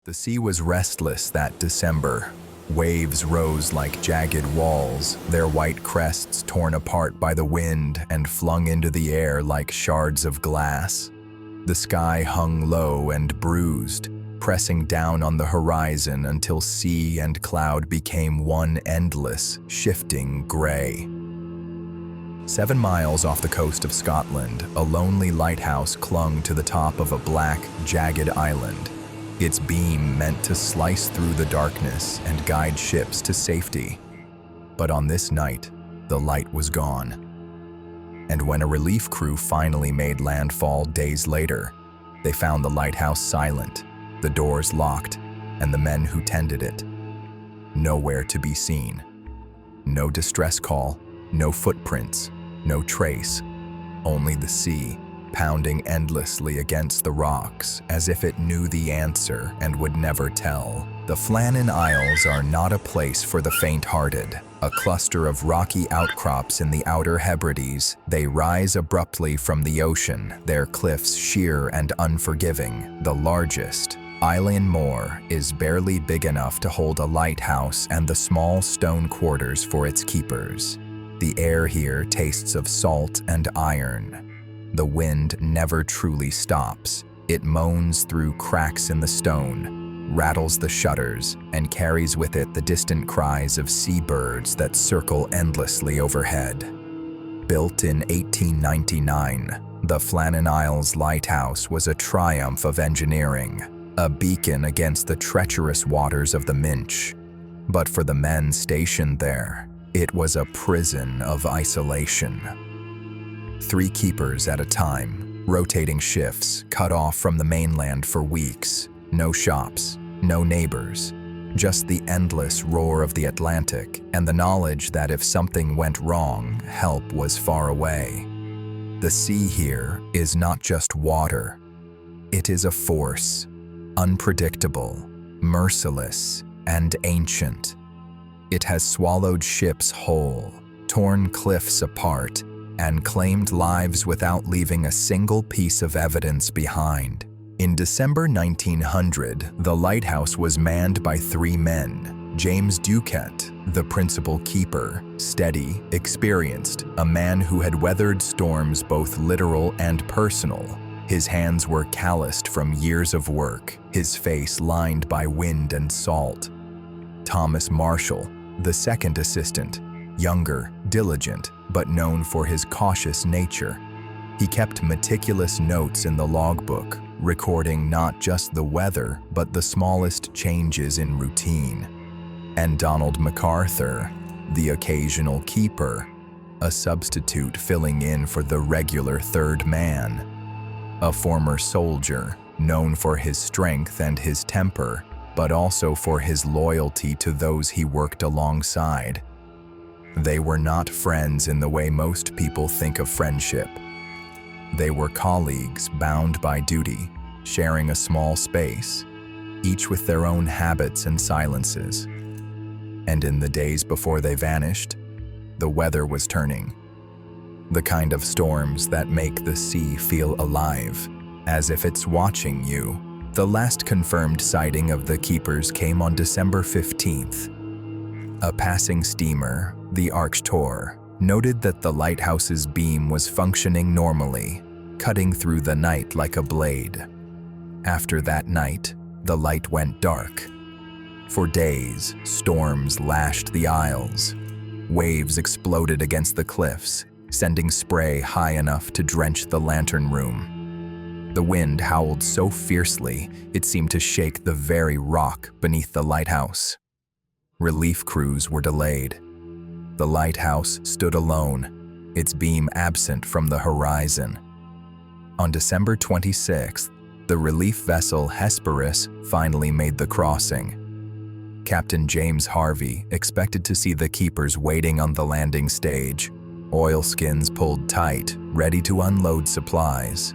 The sea was restless that December. Waves rose like jagged walls, their white crests torn apart by the wind and flung into the air like shards of glass. The sky hung low and bruised, pressing down on the horizon until sea and cloud became one endless, shifting gray. 7 miles off the coast of Scotland, a lonely lighthouse clung to the top of a black, jagged island. Its beam meant to slice through the darkness and guide ships to safety. But on this night, the light was gone. And when a relief crew finally made landfall days later, they found the lighthouse silent, the doors locked, and the men who tended it nowhere to be seen. No distress call, no footprints, no trace, only the sea, pounding endlessly against the rocks as if it knew the answer and would never tell. The Flannan Isles are not a place for the faint-hearted. A cluster of rocky outcrops in the outer Hebrides, they rise abruptly from the ocean, their cliffs sheer and unforgiving. The largest, Island Moor, is barely big enough to hold a lighthouse and the small stone quarters for its keepers. The air here tastes of salt and iron. The wind never truly stops. It moans through cracks in the stone, rattles the shutters, and carries with it the distant cries of seabirds that circle endlessly overhead. Built in 1899, the Flannan Isles Lighthouse was a triumph of engineering, a beacon against the treacherous waters of the Minch. But for the men stationed there, it was a prison of isolation. 3 keepers at a time, rotating shifts, cut off from the mainland for weeks. No shops, no neighbors, just the endless roar of the Atlantic and the knowledge that if something went wrong, help was far away. The sea here is not just water. It is a force, unpredictable, merciless, and ancient. It has swallowed ships whole, torn cliffs apart, and claimed lives without leaving a single piece of evidence behind. In December 1900, the lighthouse was manned by 3 men. James Ducat, the principal keeper, steady, experienced, a man who had weathered storms both literal and personal. His hands were calloused from years of work, his face lined by wind and salt. Thomas Marshall, the second assistant, younger, diligent, but known for his cautious nature. He kept meticulous notes in the logbook, recording not just the weather, but the smallest changes in routine. And Donald MacArthur, the occasional keeper, a substitute filling in for the regular third man. A former soldier, known for his strength and his temper, but also for his loyalty to those he worked alongside. They were not friends in the way most people think of friendship. They were colleagues bound by duty, sharing a small space, each with their own habits and silences. And in the days before they vanished, the weather was turning. The kind of storms that make the sea feel alive, as if it's watching you. The last confirmed sighting of the keepers came on December 15th. A passing steamer, the Arctur, noted that the lighthouse's beam was functioning normally, cutting through the night like a blade. After that night, the light went dark. For days, storms lashed the isles. Waves exploded against the cliffs, sending spray high enough to drench the lantern room. The wind howled so fiercely, it seemed to shake the very rock beneath the lighthouse. Relief crews were delayed. The lighthouse stood alone, its beam absent from the horizon. On December 26th, the relief vessel Hesperus finally made the crossing. Captain James Harvey expected to see the keepers waiting on the landing stage, oilskins pulled tight, ready to unload supplies.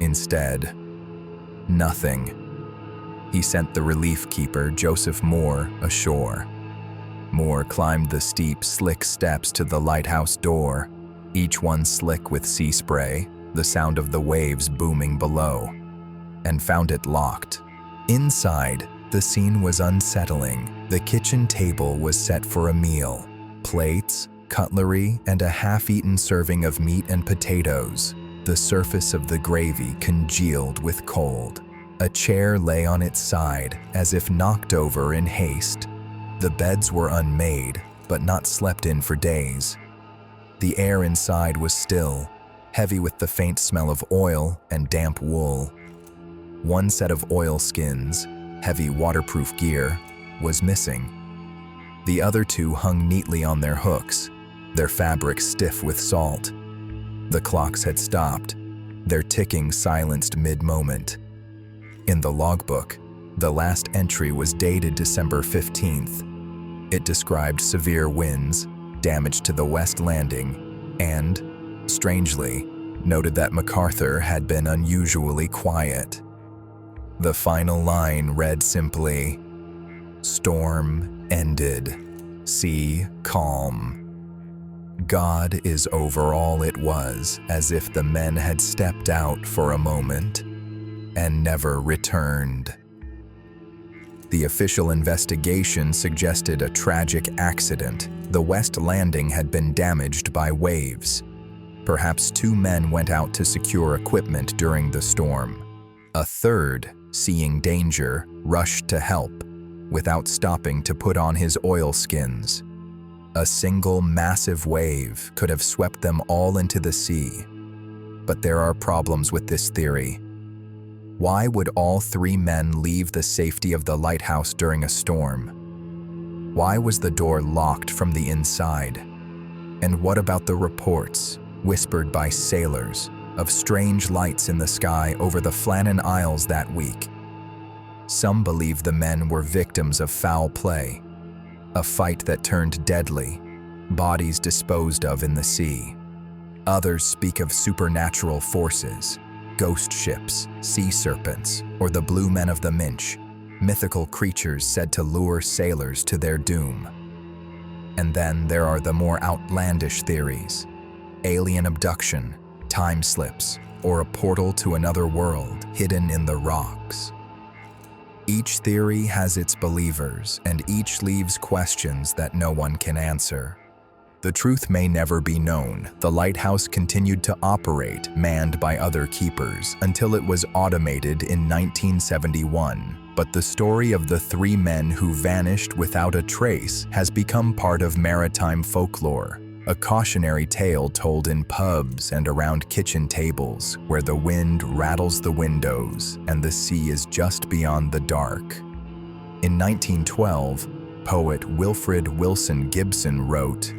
Instead, nothing. He sent the relief keeper, Joseph Moore, ashore. Moore climbed the steep, slick steps to the lighthouse door, each one slick with sea spray, the sound of the waves booming below, and found it locked. Inside, The scene was unsettling. The kitchen table was set for a meal. Plates, cutlery, and a half-eaten serving of meat and potatoes. The surface of the gravy congealed with cold. A chair lay on its side, as if knocked over in haste. The beds were unmade, but not slept in for days. The air inside was still, heavy with the faint smell of oil and damp wool. One set of oilskins, heavy waterproof gear, was missing. The other two hung neatly on their hooks, their fabric stiff with salt. The clocks had stopped, their ticking silenced mid-moment. In the logbook, the last entry was dated December 15th. It described severe winds, damage to the west landing, and, strangely, noted that MacArthur had been unusually quiet. The final line read simply, "Storm ended. Sea calm." God is over all it was, as if the men had stepped out for a moment and never returned. The official investigation suggested a tragic accident. The west landing had been damaged by waves. Perhaps 2 men went out to secure equipment during the storm. A third, seeing danger, rushed to help, without stopping to put on his oilskins. A single massive wave could have swept them all into the sea. But there are problems with this theory. Why would all 3 men leave the safety of the lighthouse during a storm? Why was the door locked from the inside? And what about the reports, whispered by sailors, of strange lights in the sky over the Flannan Isles that week? Some believe the men were victims of foul play, a fight that turned deadly, bodies disposed of in the sea. Others speak of supernatural forces, ghost ships, sea serpents, or the blue men of the Minch, mythical creatures said to lure sailors to their doom. And then there are the more outlandish theories: alien abduction, time slips, or a portal to another world hidden in the rocks. Each theory has its believers, and each leaves questions that no one can answer. The truth may never be known. The lighthouse continued to operate, manned by other keepers, until it was automated in 1971. But the story of the 3 men who vanished without a trace has become part of maritime folklore, a cautionary tale told in pubs and around kitchen tables, where the wind rattles the windows and the sea is just beyond the dark. In 1912, poet Wilfred Wilson Gibson wrote,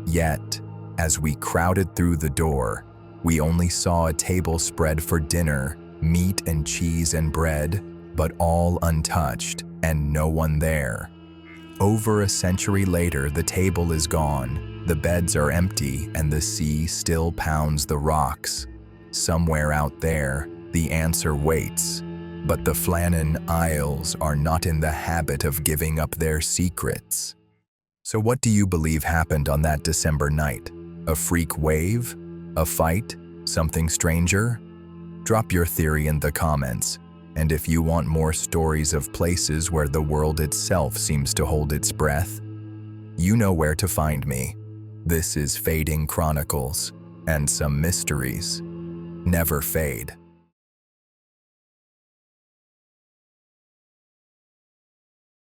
"Yet, as we crowded through the door, we only saw a table spread for dinner, meat and cheese and bread, but all untouched, and no one there. Over a century later, the table is gone, the beds are empty, and the sea still pounds the rocks. Somewhere out there, the answer waits. But the Flannan Isles are not in the habit of giving up their secrets." So what do you believe happened on that December night? A freak wave? A fight? Something stranger? Drop your theory in the comments. And if you want more stories of places where the world itself seems to hold its breath, you know where to find me. This is Fading Chronicles, and some mysteries never fade.